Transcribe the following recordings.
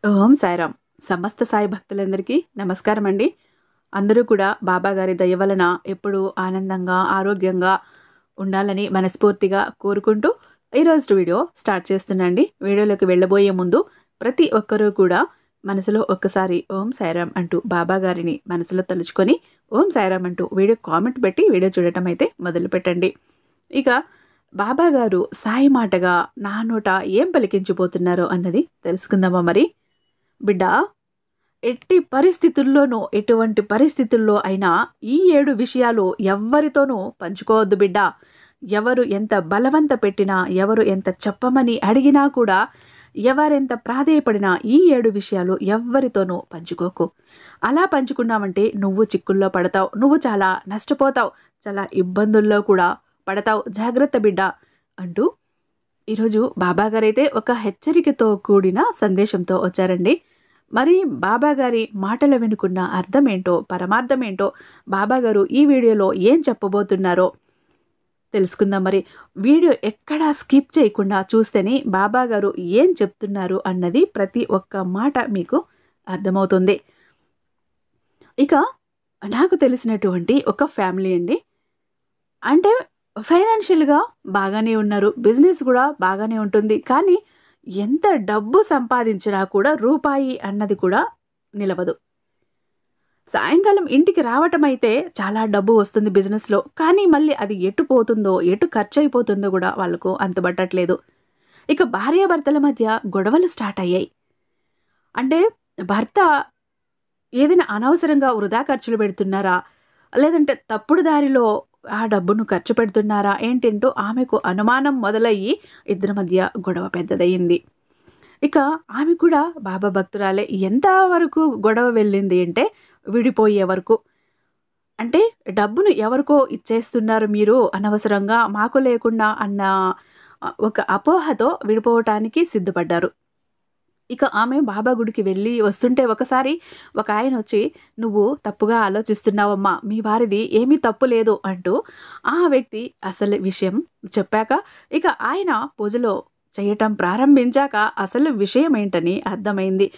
ఓం సాయిరామ్. సమస్త సాయి భక్తులందరికీ నమస్కారం అండి. అందరూ కూడా బాబాగారి దయ వలన ఎప్పుడూ ఆనందంగా, ఆరోగ్యంగా ఉండాలని మనస్ఫూర్తిగా కోరుకుంటూ ఈరోజు వీడియో స్టార్ట్ చేస్తున్నాండి. వీడియోలోకి వెళ్ళబోయే ముందు ప్రతి ఒక్కరూ కూడా మనసులో ఒక్కసారి ఓం సాయిరామ్ అంటూ బాబాగారిని మనసులో తలుచుకొని ఓం సాయిరామ్ అంటూ వీడియో కామెంట్ పెట్టి వీడియో చూడటం అయితే మొదలు పెట్టండి. ఇక బాబాగారు సాయి మాటగా నా నోట ఏం పలికించిపోతున్నారో అన్నది తెలుసుకుందామా మరి. బిడ్డ, ఎట్టి పరిస్థితుల్లోనూ ఎటువంటి పరిస్థితుల్లో అయినా ఈ 7 విషయాలు ఎవ్వరితోనూ పంచుకోవద్దు బిడ్డ. ఎవరు ఎంత బలవంత పెట్టినా, ఎవరు ఎంత చెప్పమని అడిగినా కూడా, ఎవరెంత ప్రాధేయపడినా ఈ 7 విషయాలు ఎవ్వరితోనూ పంచుకోకు. అలా పంచుకున్నామంటే నువ్వు చిక్కుల్లో పడతావు, నువ్వు చాలా నష్టపోతావు, చాలా ఇబ్బందుల్లో కూడా పడతావు. జాగ్రత్త బిడ్డ అంటూ ఈరోజు బాబాగారైతే ఒక హెచ్చరికతో కూడిన సందేశంతో వచ్చారండి. మరి బాబాగారి మాటలు వినుకున్న అర్థం ఏంటో, పరమార్థం ఏంటో, బాబాగారు ఈ వీడియోలో ఏం చెప్పబోతున్నారో తెలుసుకుందాం. మరి వీడియో ఎక్కడా స్కిప్ చేయకుండా చూస్తేనే బాబాగారు ఏం చెప్తున్నారు అన్నది ప్రతి ఒక్క మాట మీకు అర్థమవుతుంది. ఇక నాకు తెలిసినటువంటి ఒక ఫ్యామిలీ అండి. అంటే ఫైనాన్షియల్గా బాగానే ఉన్నారు, బిజినెస్ కూడా బాగానే ఉంటుంది. కానీ ఎంత డబ్బు సంపాదించినా కూడా రూపాయి అన్నది కూడా నిలవదు. సాయంకాలం ఇంటికి రావటం అయితే చాలా డబ్బు వస్తుంది బిజినెస్లో, కానీ మళ్ళీ అది ఎటు పోతుందో, ఎటు ఖర్చు అయిపోతుందో కూడా వాళ్ళకు అంతుబట్టట్లేదు. ఇక భార్యాభర్తల మధ్య గొడవలు స్టార్ట్ అయ్యాయి. అంటే భర్త ఏదైనా అనవసరంగా వృధా ఖర్చులు పెడుతున్నారా, లేదంటే తప్పుడు దారిలో ఆ డబ్బును ఖర్చు పెడుతున్నారా ఏంటంటూ ఆమెకు అనుమానం మొదలయ్యి ఇద్దరి మధ్య గొడవ పెద్దదయ్యింది. ఇక ఆమె కూడా బాబా భక్తురాలే. ఎంతవరకు గొడవ వెళ్ళింది అంటే విడిపోయే వరకు. అంటే డబ్బును ఎవరికో ఇచ్చేస్తున్నారు మీరు అనవసరంగా, మాకు లేకుండా అన్న ఒక అపోహతో విడిపోవటానికి సిద్ధపడ్డారు. ఇక ఆమె బాబా గుడికి వెళ్ళి వస్తుంటే ఒకసారి ఒక ఆయన వచ్చి, నువ్వు తప్పుగా ఆలోచిస్తున్నావమ్మా, మీ వారిది ఏమీ తప్పు లేదు అంటూ ఆ వ్యక్తి అసలు విషయం చెప్పాక, ఇక ఆయన పూజలో చేయటం ప్రారంభించాక అసలు విషయం ఏంటని అర్థమైంది.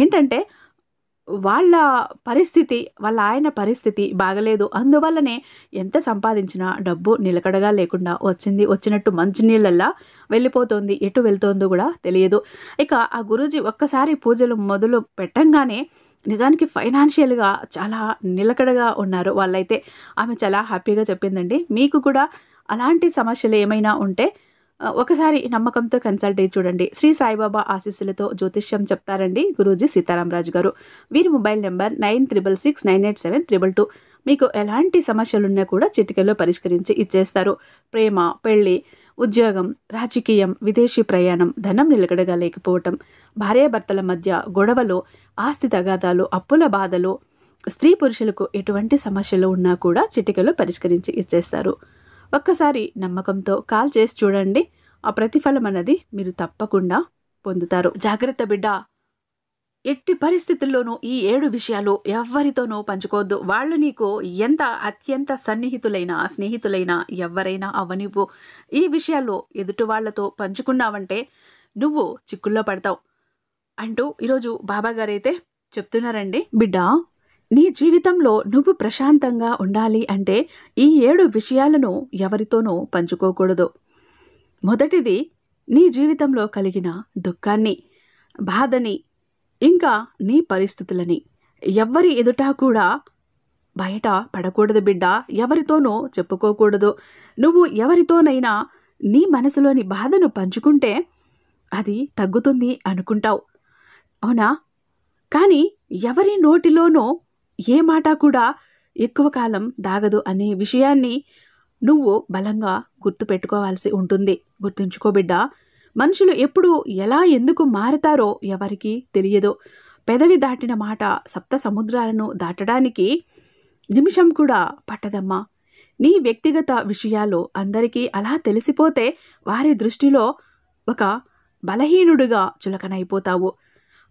ఏంటంటే వాళ్ళ పరిస్థితి, వాళ్ళ ఆయన పరిస్థితి బాగలేదు. అందువల్లనే ఎంత సంపాదించినా డబ్బు నిలకడగా లేకుండా వచ్చింది వచ్చినట్టు మంచినీళ్ళల్లా వెళ్ళిపోతుంది. ఎటు వెళ్తోందో కూడా తెలియదు. ఇక ఆ గురూజీ ఒక్కసారి పూజలు మొదలు పెట్టంగానే నిజానికి ఫైనాన్షియల్గా చాలా నిలకడగా ఉన్నారు వాళ్ళైతే. ఆమె చాలా హ్యాపీగా చెప్పిందండి. మీకు కూడా అలాంటి సమస్యలు ఏమైనా ఉంటే ఒకసారి నమ్మకంతో కన్సల్ట్ అయ్యి చూడండి. శ్రీ సాయిబాబా ఆశీస్సులతో జ్యోతిష్యం చెప్తారండి గురూజీ సీతారామరాజు గారు. వీరి మొబైల్ నెంబర్ 96698722. మీకు ఎలాంటి సమస్యలున్నా కూడా చిటికలో పరిష్కరించి ఇచ్చేస్తారు. ప్రేమ, పెళ్లి, ఉద్యోగం, రాజకీయం, విదేశీ ప్రయాణం, ధనం నిలకడగా లేకపోవటం, భార్యాభర్తల మధ్య గొడవలు, ఆస్తి తగాదాలు, అప్పుల బాధలు, స్త్రీ పురుషులకు ఎటువంటి సమస్యలు ఉన్నా కూడా చిటికలో పరిష్కరించి ఇచ్చేస్తారు. ఒక్కసారి నమ్మకంతో కాల్ చేసి చూడండి. ఆ ప్రతిఫలం అన్నది మీరు తప్పకుండా పొందుతారు. జాగ్రత్త బిడ్డ, ఎట్టి పరిస్థితుల్లోనూ ఈ 7 విషయాలు ఎవరితోనూ పంచుకోవద్దు. వాళ్ళు నీకు ఎంత అత్యంత సన్నిహితులైనా, స్నేహితులైనా, ఎవరైనా అవనివ్వు. ఈ విషయాలు ఎదుటి వాళ్లతో పంచుకున్నావంటే నువ్వు చిక్కుల్లో పడతావు అంటూ ఈరోజు బాబాగారైతే చెప్తున్నారండి. బిడ్డ, నీ జీవితంలో నువ్వు ప్రశాంతంగా ఉండాలి అంటే ఈ 7 విషయాలను ఎవరితోనూ పంచుకోకూడదు. మొదటిది, నీ జీవితంలో కలిగిన దుఃఖాన్ని, బాధని, ఇంకా నీ పరిస్థితులని ఎవ్వరి ఎదుటా కూడా బయట పడకూడదు బిడ్డ. ఎవరితోనూ చెప్పుకోకూడదు. నువ్వు ఎవరితోనైనా నీ మనసులోని బాధను పంచుకుంటే అది తగ్గుతుంది అనుకుంటావు, అవునా? కానీ ఎవరి నోటిలోనో ఏ మాట కూడా ఎక్కువ కాలం దాగదు అనే విషయాన్ని నువ్వు బలంగా గుర్తుపెట్టుకోవాల్సి ఉంటుంది. గుర్తుంచుకో బిడ్డ, మనుషులు ఎప్పుడు ఎలా ఎందుకు మారతారో ఎవరికీ తెలియదు. పెదవి దాటిన మాట సప్త సముద్రాలను దాటడానికి నిమిషం కూడా పట్టదమ్మా. నీ వ్యక్తిగత విషయాలు అందరికీ అలా తెలిసిపోతే వారి దృష్టిలో ఒక బలహీనుడిగా చులకనైపోతావు.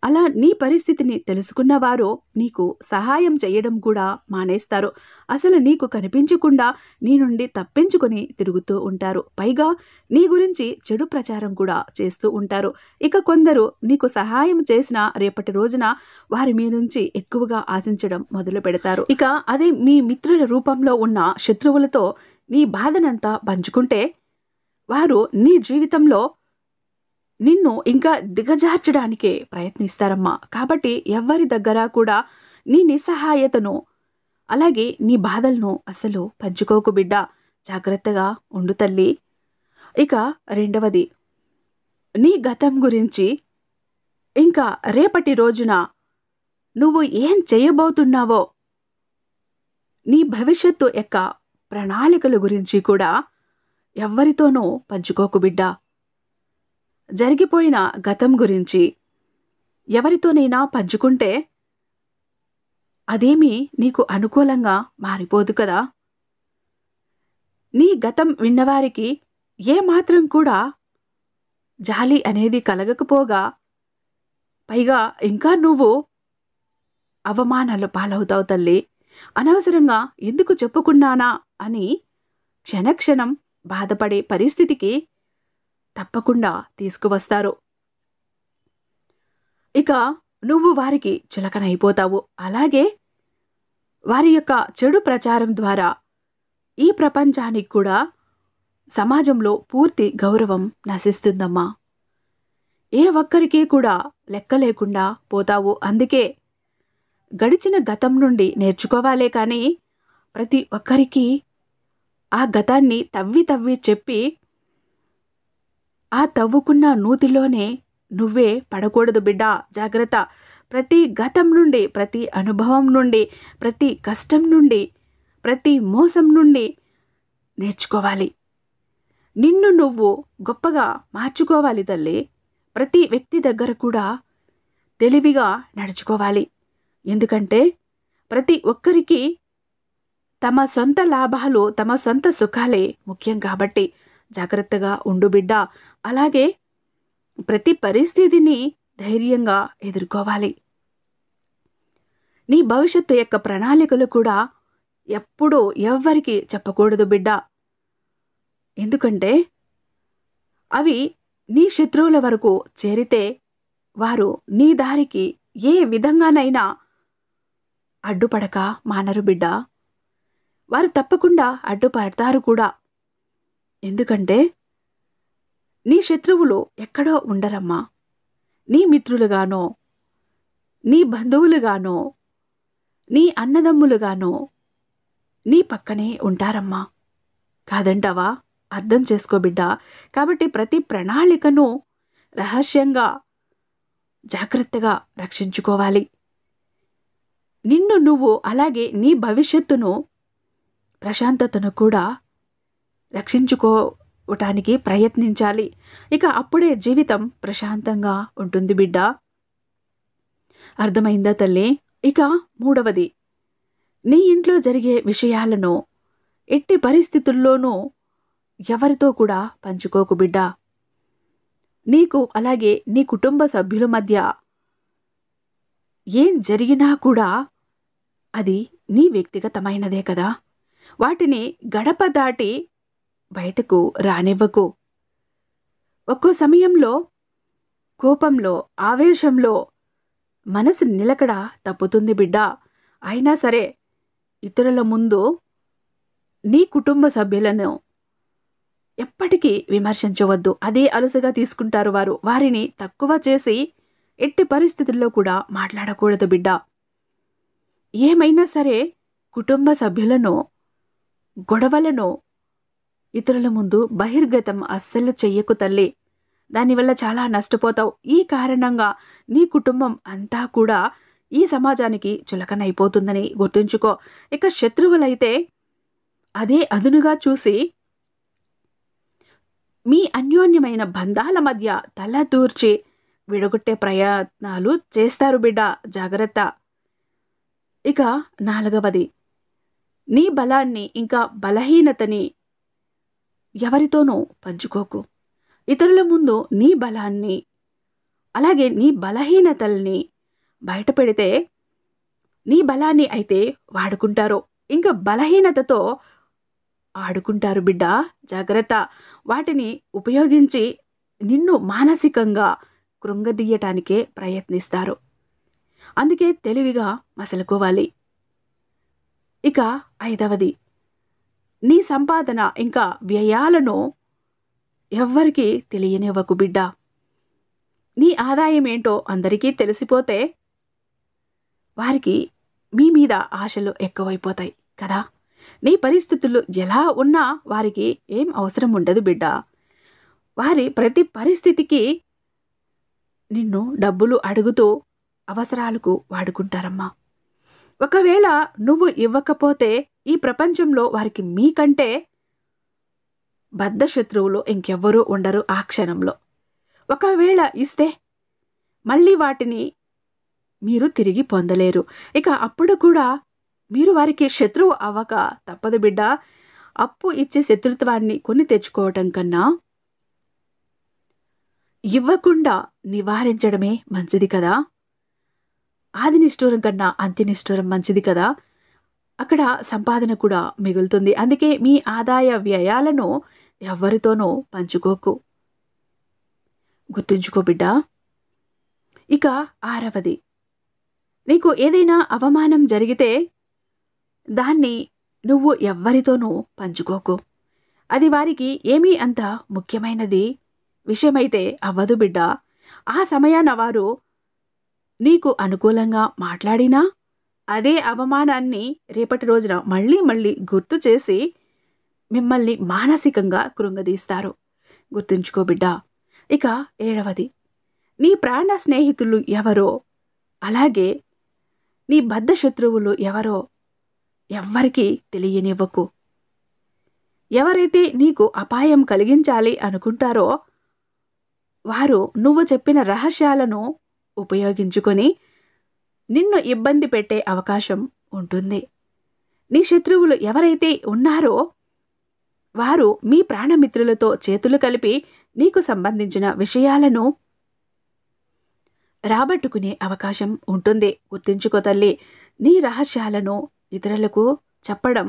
అలా నీ పరిస్థితిని తెలుసుకున్నవారు నీకు సహాయం చేయడం కూడా మానేస్తారు. అసలు నీకు కనిపించకుండా నీ నుండి తప్పించుకొని తిరుగుతూ ఉంటారు. పైగా నీ గురించి చెడు ప్రచారం కూడా చేస్తూ ఉంటారు. ఇక కొందరు నీకు సహాయం చేసిన రేపటి రోజున వారి మీ నుంచి ఎక్కువగా ఆశించడం మొదలు పెడతారు. ఇక అదే మీ మిత్రుల రూపంలో ఉన్న శత్రువులతో నీ బాధనంతా పంచుకుంటే వారు నీ జీవితంలో నిన్ను ఇంకా దిగజార్చడానికే ప్రయత్నిస్తారమ్మా. కాబట్టి ఎవ్వరి దగ్గర కూడా నీ నిస్సహాయతను అలాగే నీ బాధలను అసలు పంచుకోకు బిడ్డ. జాగ్రత్తగా ఉండు తల్లి. ఇక రెండవది, నీ గతం గురించి ఇంకా రేపటి రోజున నువ్వు ఏం చేయబోతున్నావో నీ భవిష్యత్తు యొక్క ప్రణాళికల గురించి కూడా ఎవ్వరితోనూ పంచుకోకు బిడ్డ. జరిగిపోయిన గతం గురించి ఎవరితోనైనా పంచుకుంటే అదేమీ నీకు అనుకూలంగా మారిపోదు కదా. నీ గతం విన్నవారికి ఏమాత్రం కూడా జాలి అనేది కలగకపోగా పైగా ఇంకా నువ్వు అవమానాలు పాలవుతావు తల్లి. అనవసరంగా ఎందుకు చెప్పుకున్నానా అని క్షణక్షణం బాధపడే పరిస్థితికి తప్పకుండా తీసుకువస్తారు. ఇక నువ్వు వారికి చులకనైపోతావు. అలాగే వారి యొక్క చెడు ప్రచారం ద్వారా ఈ ప్రపంచానికి కూడా సమాజంలో పూర్తి గౌరవం నశిస్తుందమ్మా. ఏ ఒక్కరికి కూడా లెక్క లేకుండా పోతావు. అందుకే గడిచిన గతం నుండి నేర్చుకోవాలే కానీ ప్రతి ఒక్కరికి ఆ గతాన్ని తవ్వి తవ్వి చెప్పి ఆ తవ్వుకున్న నూతిలోనే నువ్వే పడకూడదు బిడ్డ. జాగ్రత్త. ప్రతి గతం నుండి, ప్రతి అనుభవం నుండి, ప్రతి కష్టం నుండి, ప్రతి మోసం నుండి నేర్చుకోవాలి. నిన్ను నువ్వు గొప్పగా మార్చుకోవాలి తల్లి. ప్రతి వ్యక్తి దగ్గర కూడా తెలివిగా నడుచుకోవాలి. ఎందుకంటే ప్రతి ఒక్కరికి తమ సొంత లాభాలు, తమ సొంత సుఖాలే ముఖ్యం కాబట్టి జాగ్రత్తగా ఉండు బిడ్డ. అలాగే ప్రతి పరిస్థితిని ధైర్యంగా ఎదుర్కోవాలి. నీ భవిష్యత్తు యొక్క ప్రణాళికలు కూడా ఎప్పుడూ ఎవ్వరికి చెప్పకూడదు బిడ్డ. ఎందుకంటే అవి నీ శత్రువుల వరకు చేరితే వారు నీ దారికి ఏ విధంగానైనా అడ్డుపడక మానరు బిడ్డ. వారు తప్పకుండా అడ్డుపడతారు కూడా. ఎందుకంటే నీ శత్రువులు ఎక్కడో ఉండరమ్మా. నీ మిత్రులుగానో, నీ బంధువులుగానో, నీ అన్నదమ్ములుగానో నీ పక్కనే ఉంటారమ్మా. కాదంటావా? అర్థం చేసుకో బిడ్డ. కాబట్టి ప్రతి ప్రణాళికను రహస్యంగా జాగ్రత్తగా రక్షించుకోవాలి. నిన్ను నువ్వు అలాగే నీ భవిష్యత్తును, ప్రశాంతతను కూడా రక్షించుకోవటానికి ప్రయత్నించాలి. ఇక అప్పుడే జీవితం ప్రశాంతంగా ఉంటుంది బిడ్డ. అర్థమైందా తల్లి? ఇక మూడవది, నీ ఇంట్లో జరిగే విషయాలను ఎట్టి పరిస్థితుల్లోనూ ఎవరితో కూడా పంచుకోకు బిడ్డ. నీకు అలాగే నీ కుటుంబ సభ్యుల మధ్య ఏం జరిగినా కూడా అది నీ వ్యక్తిగతమైనదే కదా. వాటిని గడప దాటి బయటకు రానివ్వకు. ఒక్కో సమయంలో కోపంలో, ఆవేశంలో మనసు నిలకడ తప్పుతుంది బిడ్డ. అయినా సరే ఇతరుల ముందు నీ కుటుంబ సభ్యులను ఎప్పటికీ విమర్శించవద్దు. అదే అలసుగా తీసుకుంటారు వారు. వారిని తక్కువ చేసి ఎట్టి పరిస్థితుల్లో కూడా మాట్లాడకూడదు బిడ్డ. ఏమైనా సరే కుటుంబ సభ్యులను, గొడవలను ఇతరుల ముందు బహిర్గతం అస్సలు చెయ్యకు తల్లి. దానివల్ల చాలా నష్టపోతావు. ఈ కారణంగా నీ కుటుంబం అంతా కూడా ఈ సమాజానికి చులకనైపోతుందని గుర్తుంచుకో. ఇక శత్రువులైతే అదే అదునుగా చూసి మీ అన్యోన్యమైన బంధాల మధ్య తల దూర్చి విడగొట్టే ప్రయత్నాలు చేస్తారు బిడ్డ. జాగ్రత్త. ఇక నాలుగవది, నీ బలాన్ని ఇంకా బలహీనతని ఎవరితోనూ పంచుకోకు. ఇతరుల ముందు నీ బలాన్ని అలాగే నీ బలహీనతల్ని బయట పెడితే నీ బలాన్ని అయితే వాడుకుంటారు, ఇంకా బలహీనతతో ఆడుకుంటారు బిడ్డ. జాగ్రత్త. వాటిని ఉపయోగించి నిన్ను మానసికంగా కృంగదీయటానికే ప్రయత్నిస్తారు. అందుకే తెలివిగా మసలుకోవాలి. ఇక 5వది, నీ సంపాదన ఇంకా వ్యయాలను ఎవ్వరికీ తెలియనివ్వకు బిడ్డ. నీ ఆదాయం ఏంటో అందరికీ తెలిసిపోతే వారికి మీ మీద ఆశలు ఎక్కువైపోతాయి కదా. నీ పరిస్థితులు ఎలా ఉన్నా వారికి ఏం అవసరం ఉండదు బిడ్డ. వారి ప్రతి పరిస్థితికి నిన్ను డబ్బులు అడుగుతూ అవసరాలకు వాడుకుంటారమ్మా. ఒకవేళ నువ్వు ఇవ్వకపోతే ఈ ప్రపంచంలో వారికి మీకంటే బద్ధ శత్రువులు ఇంకెవ్వరూ ఉండరు ఆ క్షణంలో. ఒకవేళ ఇస్తే మళ్ళీ వాటిని మీరు తిరిగి పొందలేరు. ఇక అప్పుడు కూడా మీరు వారికి శత్రువు అవ్వక తప్పదు బిడ్డ. అప్పు ఇచ్చే శత్రుత్వాన్ని కొని తెచ్చుకోవటం కన్నా ఇవ్వకుండా నివారించడమే మంచిది కదా. ఆది నిష్ఠూరం కన్నా అంత్య నిష్ఠూరం మంచిది కదా. అక్కడ సంపాదన కూడా మిగులుతుంది. అందుకే మీ ఆదాయ వ్యయాలను ఎవరితోనూ పంచుకోకు. గుర్తుంచుకో బిడ్డ. ఇక 6వది, నీకు ఏదైనా అవమానం జరిగితే దాన్ని నువ్వు ఎవ్వరితోనూ పంచుకోకు. అది వారికి ఏమీ అంత ముఖ్యమైనది విషయమైతే అవ్వదు బిడ్డ. ఆ సమయాన వారు నీకు అనుకూలంగా మాట్లాడినా అదే అవమానాన్ని రేపటి రోజున మళ్ళీ మళ్ళీ గుర్తు చేసి మిమ్మల్ని మానసికంగా కృంగదీస్తారు. గుర్తుంచుకో బిడ్డ. ఇక 7వది, నీ ప్రాణ స్నేహితులు ఎవరో అలాగే నీ బద్ధ శత్రువులు ఎవరో ఎవ్వరికీ తెలియనివ్వకు. ఎవరైతే నీకు అపాయం కలిగించాలి అనుకుంటారో వారు నువ్వు చెప్పిన రహస్యాలను ఉపయోగించుకొని నిన్ను ఇబ్బంది పెట్టే అవకాశం ఉంటుంది. నీ శత్రువులు ఎవరైతే ఉన్నారో వారు మీ ప్రాణమిత్రులతో చేతులు కలిపి నీకు సంబంధించిన విషయాలను రాబట్టుకునే అవకాశం ఉంటుంది. గుర్తుంచుకో తల్లి. నీ రహస్యాలను ఇతరులకు చెప్పడం,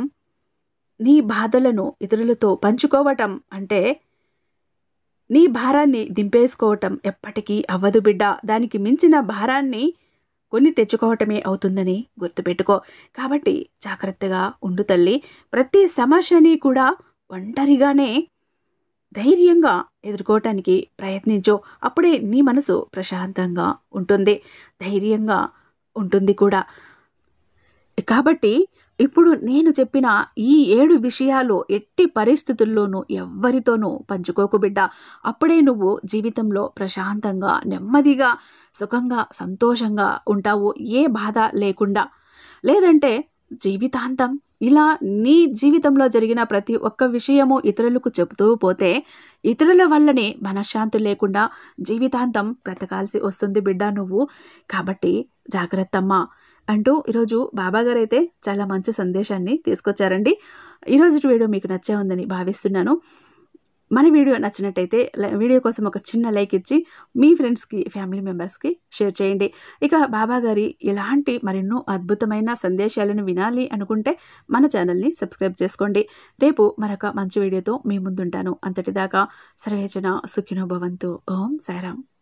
నీ బాధలను ఇతరులతో పంచుకోవటం అంటే నీ భారాన్ని దింపేసుకోవటం ఎప్పటికీ అవ్వదు బిడ్డ. దానికి మించిన భారాన్ని కొని తెచ్చుకోవటమే అవుతుందని గుర్తుపెట్టుకో. కాబట్టి జాగ్రత్తగా ఉండు తల్లి. ప్రతి సమస్యని కూడా ఒంటరిగానే ధైర్యంగా ఎదుర్కోవటానికి ప్రయత్నించు. అప్పుడే నీ మనసు ప్రశాంతంగా ఉంటుంది, ధైర్యంగా ఉంటుంది కూడా. కాబట్టి ఇప్పుడు నేను చెప్పిన ఈ 7 విషయాలు ఎట్టి పరిస్థితుల్లోనూ ఎవ్వరితోనూ పంచుకోకు బిడ్డ. అప్పుడే నువ్వు జీవితంలో ప్రశాంతంగా, నెమ్మదిగా, సుఖంగా, సంతోషంగా ఉంటావు, ఏ బాధ లేకుండా. లేదంటే జీవితాంతం ఇలా నీ జీవితంలో జరిగిన ప్రతి ఒక్క విషయము ఇతరులకు చెబుతూ పోతే ఇతరుల వల్లనే మనశ్శాంతి లేకుండా జీవితాంతం బ్రతకాల్సి వస్తుంది బిడ్డ నువ్వు. కాబట్టి జాగ్రత్తమ్మా అంటూ ఈరోజు బాబాగారు అయితే చాలా మంచి సందేశాన్ని తీసుకొచ్చారండి. ఈరోజు వీడియో మీకు నచ్చే ఉందని భావిస్తున్నాను. మన వీడియో నచ్చినట్టయితే వీడియో కోసం ఒక చిన్న లైక్ ఇచ్చి మీ ఫ్రెండ్స్కి, ఫ్యామిలీ మెంబర్స్కి షేర్ చేయండి. ఇక బాబాగారి ఇలాంటి మరెన్నో అద్భుతమైన సందేశాలను వినాలి అనుకుంటే మన ఛానల్ని సబ్స్క్రైబ్ చేసుకోండి. రేపు మరొక మంచి వీడియోతో మీ ముందుంటాను. అంతటిదాకా సర్వేజన సుఖినో భవంతు. ఓం సాయిరాం.